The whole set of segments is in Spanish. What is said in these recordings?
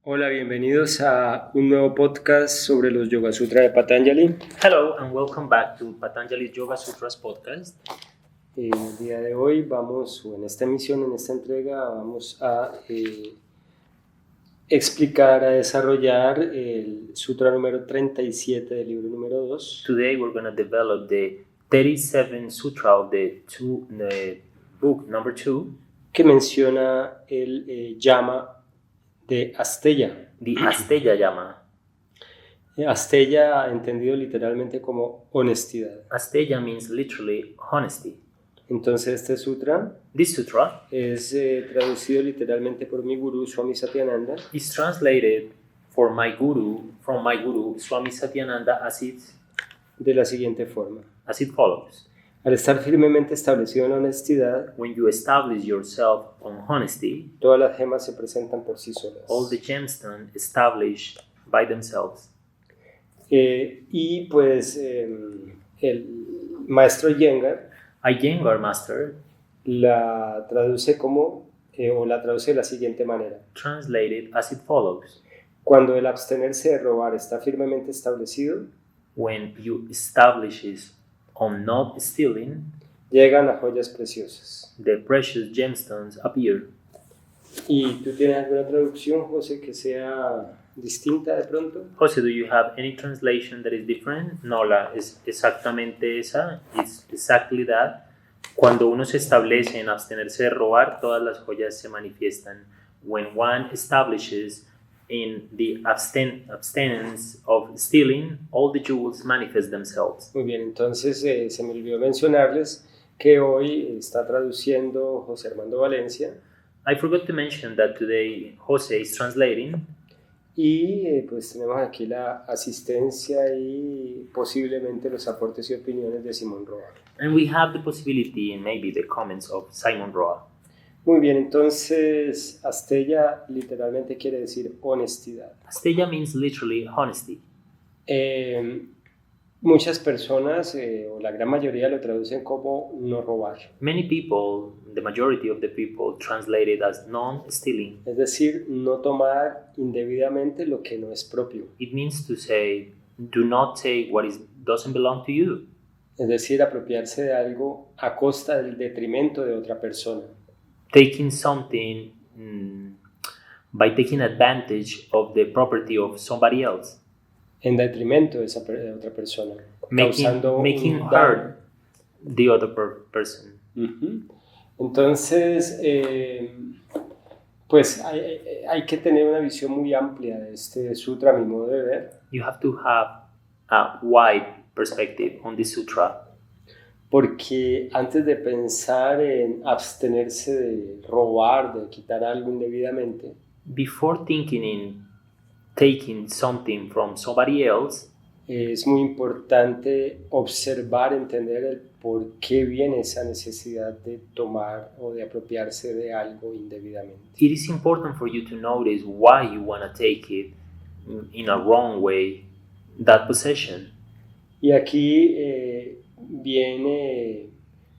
Hola, bienvenidos a un nuevo podcast sobre los Yoga Sutra de Patanjali. Hello and welcome back to Patanjali's Yoga Sutras podcast. El día de hoy en esta emisión, en esta entrega, vamos a explicar, a desarrollar el Sutra número 37 del libro número 2. Today we're going to develop the 37th Sutra of the book number 2, que menciona el Yama de Asteya. the Asteya Yama. Asteya entendido literalmente como honestidad. Asteya means literally honesty. Entonces este sutra This sutra es traducido literalmente por mi gurú Swami Satyananda is translated from my guru Swami Satyananda de la siguiente forma. as it follows. Al estar firmemente establecido en honestidad, When you establish yourself on honesty, todas las gemas se presentan por sí solas. all the gemstones establish by themselves. Y pues el maestro Iyengar Iyengar Master la traduce de la siguiente manera. translated as it follows. Cuando el abstenerse de robar está firmemente establecido, When you establishes on not stealing, llegan las joyas preciosas. the precious gemstones appear. ¿Y tú tienes alguna traducción, José, que sea distinta de pronto? Jose, do you have any translation that is different? No, es exactamente esa. It's exactly that. Cuando uno se establece en abstenerse de robar, todas las joyas se manifiestan. When one establishes in the abstinence of stealing, all the jewels manifest themselves. Muy bien, entonces se me olvidó mencionarles que hoy está traduciendo José Armando Valencia I forgot to mention that today Jose is translating, y pues tenemos aquí la asistencia y posiblemente los aportes y opiniones de Simón Roa. and we have the possibility and maybe the comments of Simon Roa. Muy bien, entonces Asteya literalmente quiere decir honestidad. Asteya means literally honesty. Muchas personas, o la gran mayoría, lo traducen como no robar. Many people, the majority of the people, translate it as non-stealing. Es decir, no tomar indebidamente lo que no es propio. It means to say, do not take what doesn't belong to you. Es decir, apropiarse de algo a costa del detrimento de otra persona. Taking something by taking advantage of the property of somebody else. En detrimento de otra persona. Causando Making un daño. hurt the other person. Uh-huh. Entonces, pues hay que tener una visión muy amplia de este sutra, a mi modo de ver. You have to have a wide perspective on this sutra. Porque antes de pensar en abstenerse de robar, de quitar algo indebidamente, Before thinking in taking something from somebody else, es muy importante observar, entender el por qué viene esa necesidad de tomar o de apropiarse de algo indebidamente. it is important for you to notice why you want to take it in a wrong way, that possession. Y aquí viene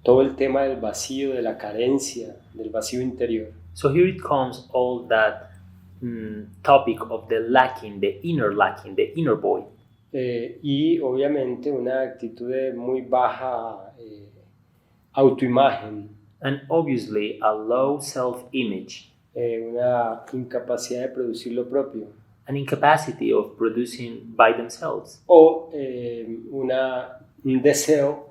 todo el tema del vacío, de la carencia, del vacío interior. So here it comes all that topic of the lacking, the inner void. Y obviamente una actitud de muy baja autoimagen, And obviously a low self-image, una incapacidad de producir lo propio, an incapacity of producing by themselves, o un deseo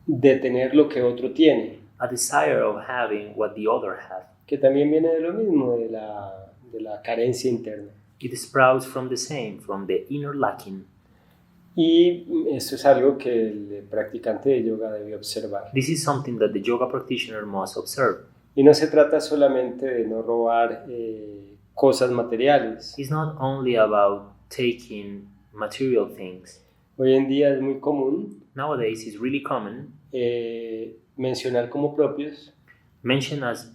de tener lo que otro tiene, a desire of having what the other has. que también viene de lo mismo, de la carencia interna. It sprouts from the inner lacking. Y esto es algo que el practicante de yoga debe observar. This is something that the yoga practitioner must observe. Y no se trata solamente de no robar cosas materiales. It's not only about taking material things. Hoy en día es muy común Nowadays, it's really common mencionar como propios mention as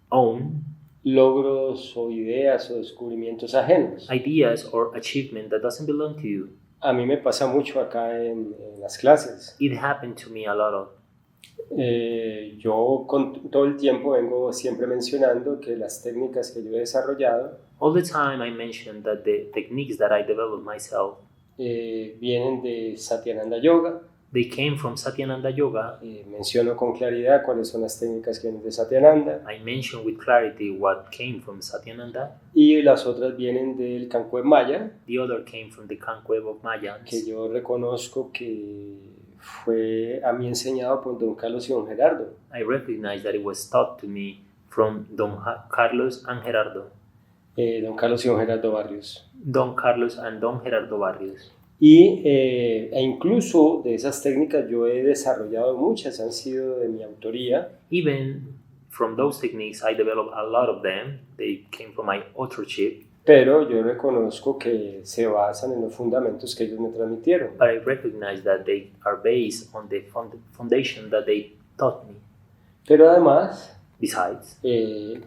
own logros o ideas o descubrimientos ajenos. ideas or achievement that doesn't belong to you. A mí me pasa mucho acá en las clases. It happened to me a lot Yo todo el tiempo vengo siempre mencionando que las técnicas que yo he desarrollado All the time I mention that the techniques that I developed myself, vienen de Satyananda Yoga. they came from Satyananda Yoga. Menciono con claridad cuáles son las técnicas que vienen de Satyananda. I mention with clarity what came from Satyananda. Y las otras vienen del Kankweb Maya, The other came from the Kankweb of Mayans, que yo reconozco que fue a mí enseñado por Don Carlos y Don Gerardo. I recognize that it was taught to me from Don Carlos and Gerardo. Don Carlos y Don Gerardo Barrios. Don Carlos and Don Gerardo Barrios. Y incluso de esas técnicas yo he desarrollado muchas, han sido de mi autoría. Even from those techniques, I developed a lot of them. They came from my authorship. Pero yo reconozco que se basan en los fundamentos que ellos me transmitieron. But I recognize that they are based on the foundation that they taught me. Pero además, Besides,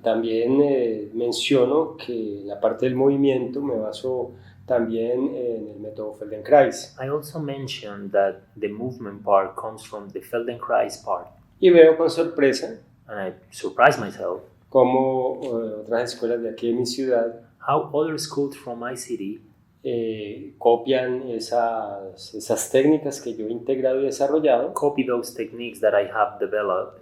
también menciono que en la parte del movimiento me baso también en el método Feldenkrais. I also mentioned that the movement part comes from the Feldenkrais part. Y veo con sorpresa And I surprised myself cómo otras escuelas de aquí de mi ciudad how other schools from my city copian esas técnicas que yo he integrado y desarrollado copy those techniques that I have developed,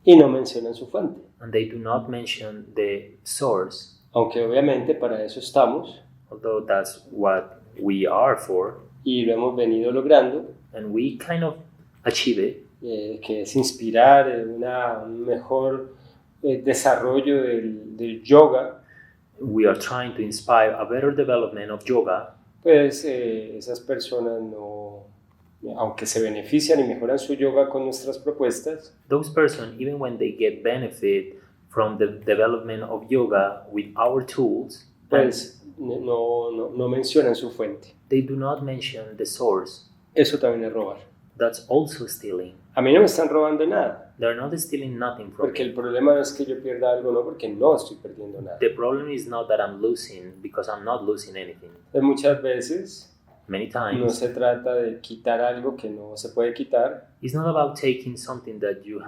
y no mencionan su fuente. and they do not mention the source, Aunque obviamente para eso estamos although that's what we are for, y lo hemos venido logrando, and we kind of achieve it, que es inspirar un mejor desarrollo del yoga. we are trying to inspire a better development of yoga. Pues esas personas no, aunque se benefician y mejoran su yoga con nuestras propuestas, Those persons, even when they get benefit from the development of yoga with our tools, pues no mencionan su fuente. they do not mention the source. Eso también es robar. That's also stealing. A mí no me están robando nada, They're not stealing nothing from porque me. el problema no es que yo pierda algo, no, porque no estoy perdiendo nada. The problem is not that I'm losing, because I'm not losing anything. Muchas veces Many no times, se trata de quitar algo que no se puede quitar, it's not about taking something that you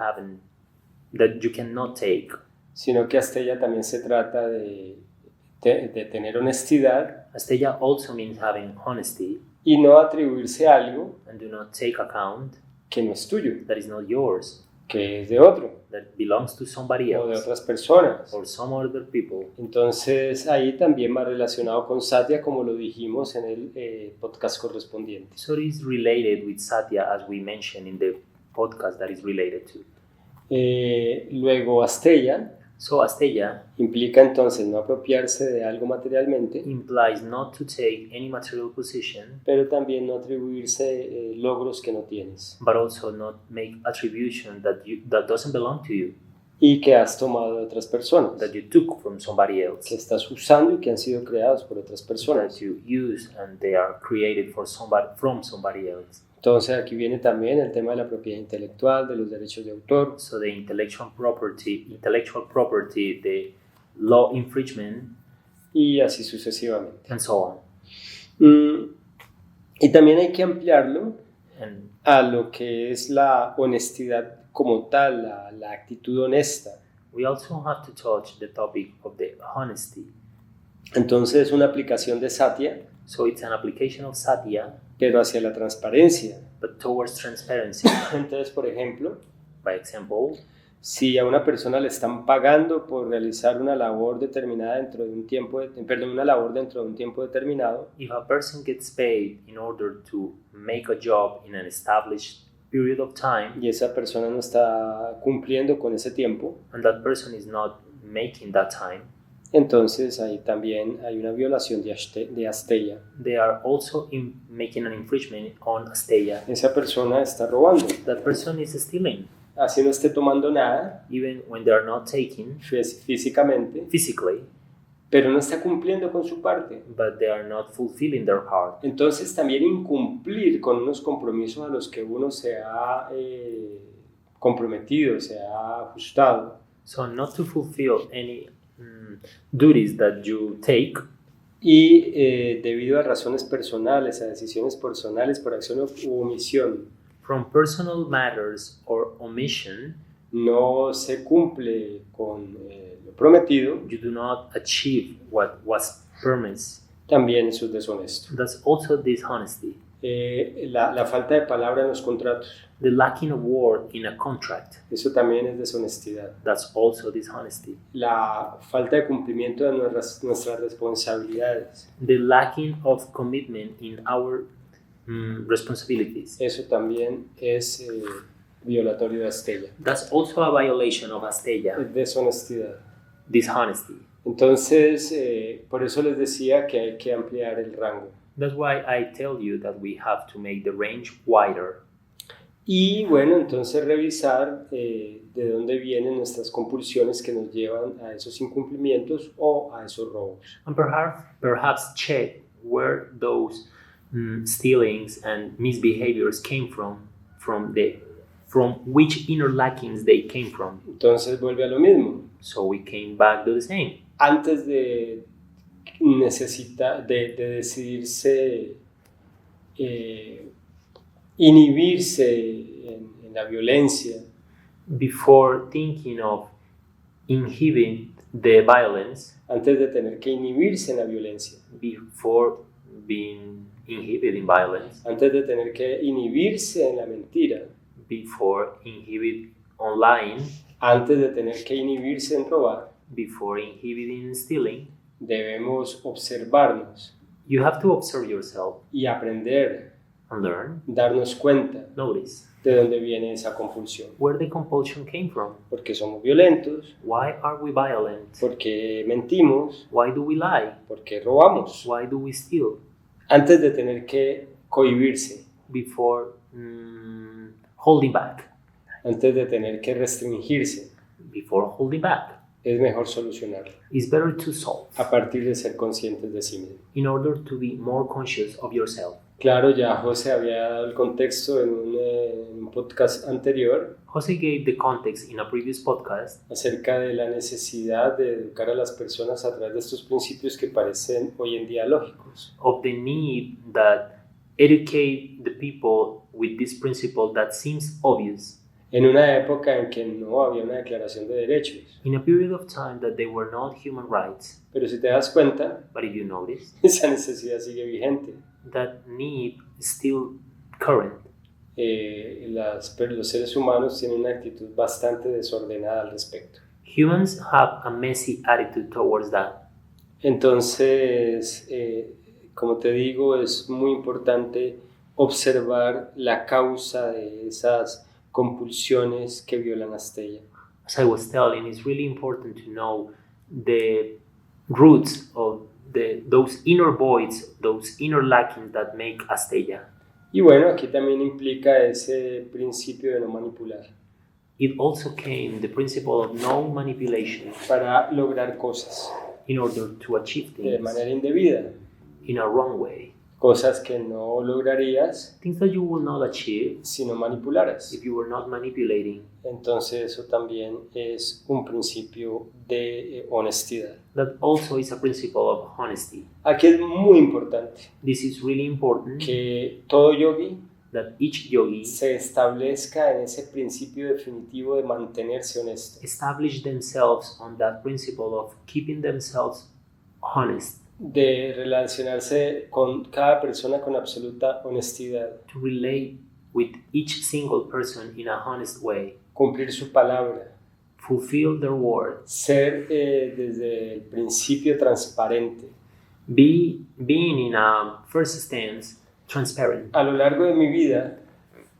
cannot take, sino que hasta ella también se trata de tener honestidad Astella also means having honesty y no atribuirse algo and do not take account que no es tuyo, that is not yours, que es de otro that belongs to somebody o de else otras personas. or some other people. Entonces ahí también va relacionado con Satya, como lo dijimos en el podcast correspondiente. So it is related with Satya, as we mentioned in the podcast that is related to. Luego Asteya So Astella implica entonces no apropiarse de algo materialmente, implies not to take any material position, pero también no atribuirse logros que no tienes but also not make attribution that doesn't belong to you, y que has tomado de otras personas, that you took from somebody else, que estás usando y que han sido creados por otras that personas. you use and they are created from somebody else. Entonces aquí viene también el tema de la propiedad intelectual, de los derechos de autor, So the intellectual property, the law infringement, y así sucesivamente. and so on. Y también hay que ampliarlo And a lo que es la honestidad como tal, la actitud honesta. we also have to touch the topic of the honesty. Entonces es una aplicación de Satya, So it's an application of Satya, pero hacia la transparencia. but towards transparency. Entonces, por ejemplo, By example, si a una persona le están pagando por realizar una labor determinada dentro de un tiempo, una labor dentro de un tiempo determinado, if a person gets paid in order to make a job in an established period of time, y esa persona no está cumpliendo con ese tiempo, and that person is not making that time, entonces ahí también hay una violación de Asteya. they are also making an infringement on Astella. Esa persona está robando, That person is stealing, así no esté tomando nada even when they are not taking físicamente, physically, pero no está cumpliendo con su parte. but they are not fulfilling their part. Entonces también incumplir con unos compromisos a los que uno se ha comprometido, se ha ajustado, So not to fulfill any duties that you take, y debido a razones personales, a decisiones personales por acción u omisión, from personal matters or omission, no se cumple con lo prometido, you do not achieve what was promised. también eso es deshonesto. That's also dishonesty. La falta de palabra en los contratos, The lacking of word in a contract, eso también es deshonestidad. that's also dishonesty. La falta de cumplimiento de nuestras responsabilidades, The lacking of commitment in our responsibilities, eso también es violatorio de Astella, that's also a violation of Astella, es deshonestidad. dishonesty. Entonces, por eso les decía que hay que ampliar el rango. That's why I tell you that we have to make the range wider. Y bueno, entonces revisar de dónde vienen nuestras compulsiones que nos llevan a esos incumplimientos o a esos robos. And perhaps check where those stealings and misbehaviors came from which inner lackings they came from. Entonces vuelve a lo mismo. So we came back to the same. Antes de decidirse inhibirse en la violencia, Before thinking of inhibiting the violence, antes de tener que inhibirse en la violencia, before being inhibiting violence, antes de tener que inhibirse en la mentira, before inhibit online, antes de tener que inhibirse en robar, before inhibiting stealing, debemos observarnos you have to observe yourself y aprender, and learn, darnos cuenta notice de dónde viene esa compulsión. where the compulsion came from. Porque somos violentos, Why are we violent? porque mentimos, Why do we lie? porque robamos. Why do we steal? Antes de tener que cohibirse, Before holding back, antes de tener que restringirse, before holding back, es mejor solucionarlo it's better to solve a partir de ser conscientes de sí mismos. in order to be more conscious of yourself. Claro, ya José había dado el contexto en un podcast anterior Jose gave the context in a previous podcast acerca de la necesidad de educar a las personas a través de estos principios que parecen hoy en día lógicos. of the need that educate the people with this principle that seems obvious En una época en que no había una declaración de derechos. in a period of time that they were not human rights. Pero si te das cuenta, But if you notice, esa necesidad sigue vigente. that need is still current. Pero los seres humanos tienen una actitud bastante desordenada al respecto. Humans have a messy attitude towards that. Entonces, como te digo, es muy importante observar la causa de esas compulsiones que violan a Astella. As I was telling, it's really important to know the roots of those inner voids, those inner lackings that make Astella. Y bueno, aquí también implica ese principio de no manipular It also came the principle of no manipulation para lograr cosas in order to achieve de things manera indebida, in a wrong way. cosas que no lograrías Things that you will not achieve si no manipularas. if you were not manipulating. Entonces eso también es un principio de honestidad. That also is a principle of honesty. Aquí es muy importante This is really important que todo yogi that each yogi se establezca en ese principio definitivo de mantenerse honesto. establish themselves on that principle of keeping themselves honest, De relacionarse con cada persona con absoluta honestidad, to relate with each single person in a honest way, cumplir su palabra, fulfill their word, ser desde el principio transparente. being in a first stance transparent. A lo largo de mi vida,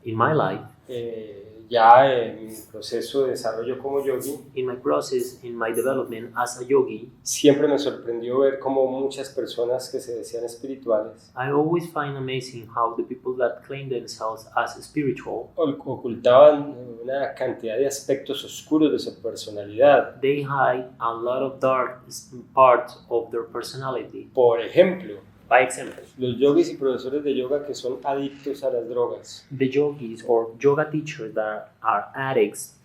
In my life, ya en mi proceso de desarrollo como yogi, in my process, in my development as a yogi, siempre me sorprendió ver cómo muchas personas que se decían espirituales I always find amazing how the people that claim themselves as spiritual, ocultaban una cantidad de aspectos oscuros de su personalidad. they hide a lot of dark parts of their personality. Por ejemplo, By example, los yogis y profesores de yoga que son adictos a las drogas, the yogis or yoga teachers that are addicts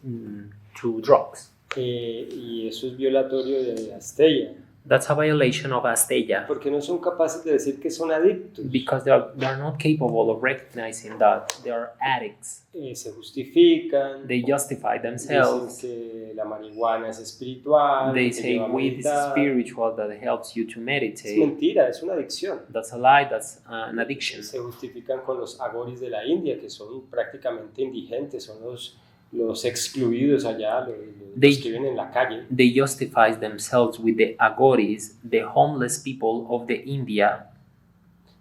to drugs. y eso es violatorio de Astella. That's a violation of Asteya, porque no son capaces de decir que son adictos. because they're not capable of recognizing that they are addicts. Se justifican, They justify dicen themselves. que la marihuana es espiritual, They que say lleva a weed is meditar. spiritual, that helps you to Es meditate. mentira, es una adicción. That's a lie, that's an addiction. Se justifican con los agoris de la India, que son prácticamente indigentes, son los excluidos allá, los que viven en la calle. They justify themselves with the agoris, the homeless people of the India.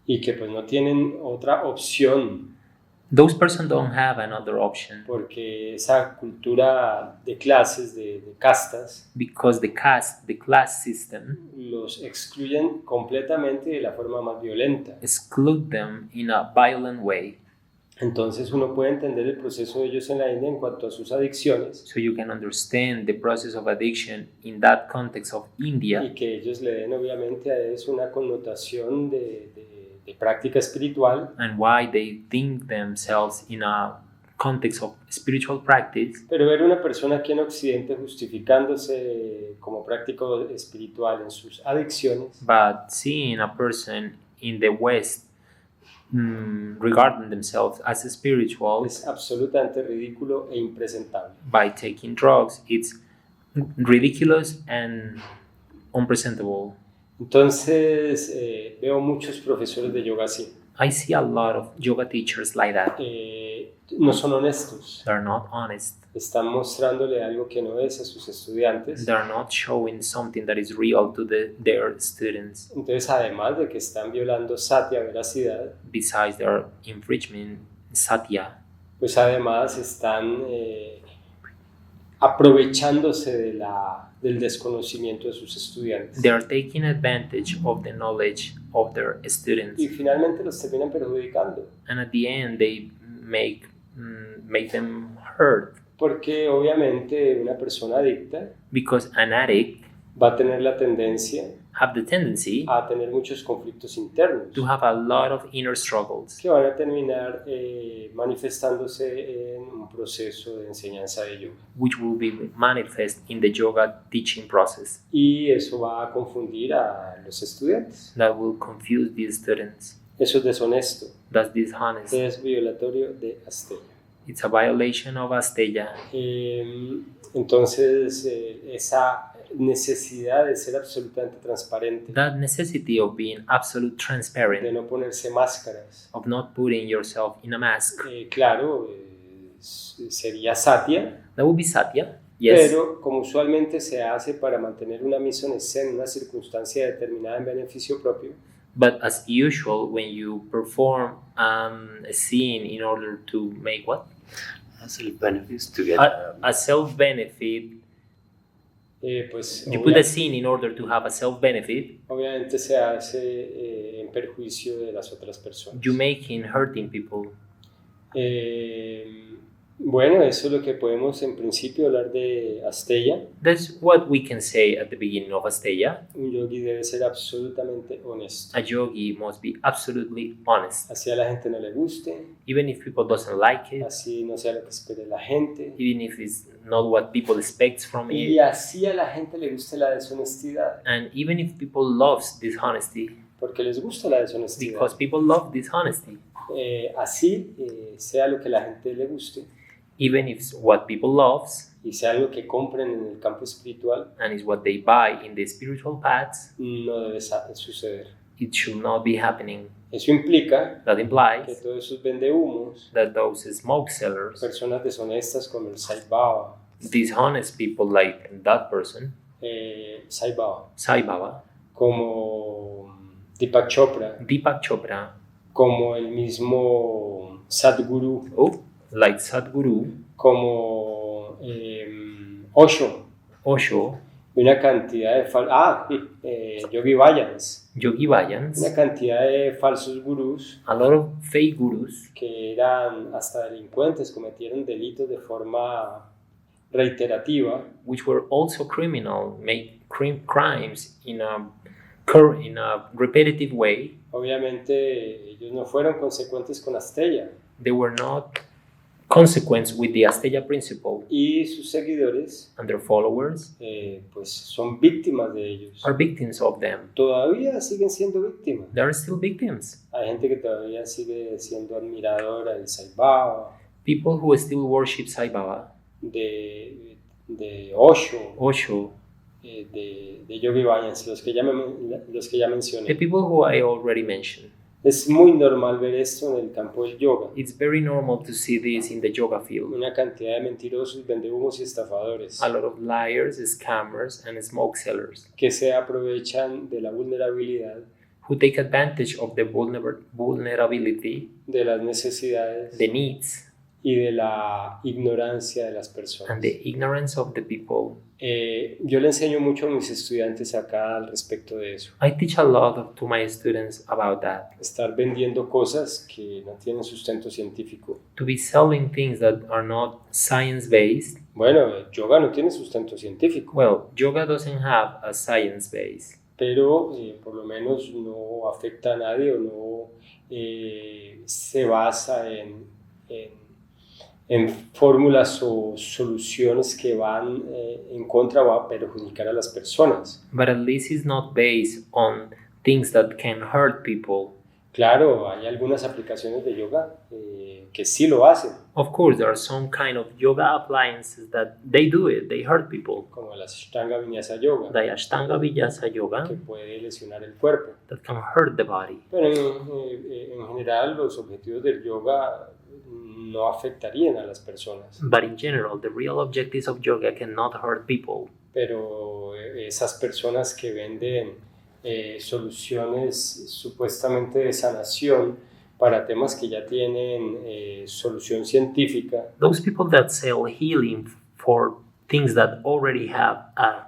Y que pues no tienen otra opción, Those persons don't have another option, porque esa cultura de clases, de castas, because the class system los excluyen completamente de la forma más violenta. exclude them in a violent way. Entonces uno puede entender el proceso de ellos en la India en cuanto a sus adicciones, So you can understand the process of addiction in that context of India, y que ellos le den obviamente a eso una connotación de práctica espiritual, and why they think themselves in a context of spiritual practice. pero ver una persona aquí en Occidente justificándose como práctico espiritual en sus adicciones But seeing a person in the West regarding themselves as spiritual es absolutamente ridículo e impresentable. by taking drugs, it's ridiculous and unpresentable. Entonces veo muchos profesores de yoga así. I see a lot of yoga teachers like that. No son honestos, They're not honest. están mostrándole algo que no es a sus estudiantes. They're not showing something that is real to their students. Entonces, además de que están violando satya, veracidad, Besides their infringement, satya, pues además están aprovechándose del desconocimiento de sus estudiantes. they are taking advantage of the knowledge of their students. Y finalmente los terminan perjudicando, And at the end, they make them hurt, porque obviamente una persona adicta because an addict va a tener la tendencia have the tendency a tener muchos conflictos internos to have a lot of inner struggles que van a terminar manifestándose en un proceso de enseñanza de yoga. which will be manifest in the yoga teaching process. Y eso va a confundir a los estudiantes. That will confuse the students. Eso es deshonesto, That's dishonest. es violatorio de Asteya. It's a violation of Asteya. Entonces, esa necesidad de ser absolutamente transparente, That necessity of being absolute de transparent, no ponerse máscaras, of not putting yourself in a mask, claro, sería satya, that would be satya. Yes, pero como usualmente se hace para mantener una mission en una circunstancia determinada en beneficio propio, but as usual, when you perform a scene in order to make what? As it benefits to get A self-benefit. pues You put a scene in order to have a self-benefit. obviamente se hace en perjuicio de las otras personas. You making hurting people. Bueno, eso es lo que podemos en principio hablar de Asteya. That's what we can say at the beginning of Asteya. Un yogi debe ser absolutamente honesto. A yogi must be absolutely honest, Así a la gente no le guste, even if people doesn't like it, así no sea lo que espere la gente, even if it's not what people expect from y it, así a la gente le guste la deshonestidad, and even if people loves dishonesty, porque les gusta la deshonestidad. because people love dishonesty, Así sea lo que la gente le guste even if it's what people loves y sea lo que compren en el campo espiritual, and is what they buy in the spiritual paths, no debe suceder. it should not be happening. Eso implica That que implies todos esos vendehumos, that those smoke sellers, personas deshonestas como el Sai Baba, dishonest people like that person, Sai Baba, Sai Baba, como Deepak Chopra, Deepak Chopra, como el mismo Sadhguru, like Sadhguru, como Osho, Osho, y una cantidad de Yogi Vayans, Yogi Vayans, una cantidad de falsos gurús a lot of fake gurus que eran hasta delincuentes, cometieron delitos de forma reiterativa, which were also criminal, make crimes in a repetitive way. obviamente ellos no fueron consecuentes con Asteya. They were not consequence with the Asteya principle, y sus seguidores and their followers pues son víctimas de ellos. are victims of them. Todavía siguen siendo víctimas. They are still victims. Hay gente que todavía sigue siendo admiradora del Sai Baba, People who still worship Sai Baba, de Osho, de Yogi Bhajan, los que ya mencioné. the people who I already mentioned. Es muy normal ver esto en el campo del yoga. It's very normal to see this in the yoga field. Una cantidad de mentirosos, vendehumos y estafadores A lot of liars, scammers, and smoke sellers que se aprovechan de la vulnerabilidad, who take advantage of the vulnerability, de las necesidades the needs, y de la ignorancia de las personas. and the ignorance of the people. Yo le enseño mucho a mis estudiantes acá al respecto de eso. I teach a lot to my students about that. Estar vendiendo cosas que no tienen sustento científico. To be selling things that are not science-based. Bueno, el yoga no tiene sustento científico, Well, yoga doesn't have a science base, pero por lo menos no afecta a nadie o no se basa en fórmulas o soluciones que van en contra o a perjudicar a las personas. but at least it's not based on things that can hurt people. Claro, hay algunas aplicaciones de yoga que sí lo hacen, Of course, there are some kind of yoga appliances that they do it, they hurt people. como el Ashtanga Vinyasa Yoga, The Ashtanga Vinyasa yoga que puede lesionar el cuerpo. that can hurt the body. Pero en general los objetivos del yoga no afectarían a las personas, But in general, the real objectives of yoga cannot hurt people. pero esas personas que venden soluciones supuestamente de sanación para temas que ya tienen solución científica, Those people that sell healing for things that already have a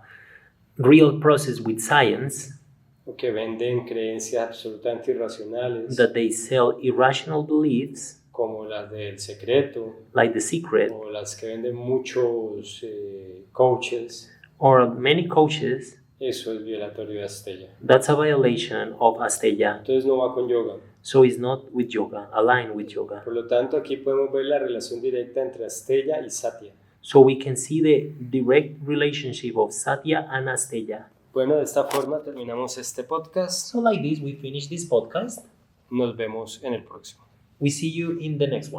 real process with science, o que venden creencias absolutamente irracionales, that they sell irrational beliefs, como las del secreto, like The Secret, o las que venden muchos coaches, or many coaches, eso es violatorio de Asteya. that's a violation of Asteya. Entonces no va con yoga. So it's not with yoga, aligned with yoga. Por lo tanto, aquí podemos ver la relación directa entre Asteya y Satya. So we can see the direct relationship of Satya and Asteya. Bueno, de esta forma terminamos este podcast. So like this, we finish this podcast. Nos vemos en el próximo. We see you in the next one.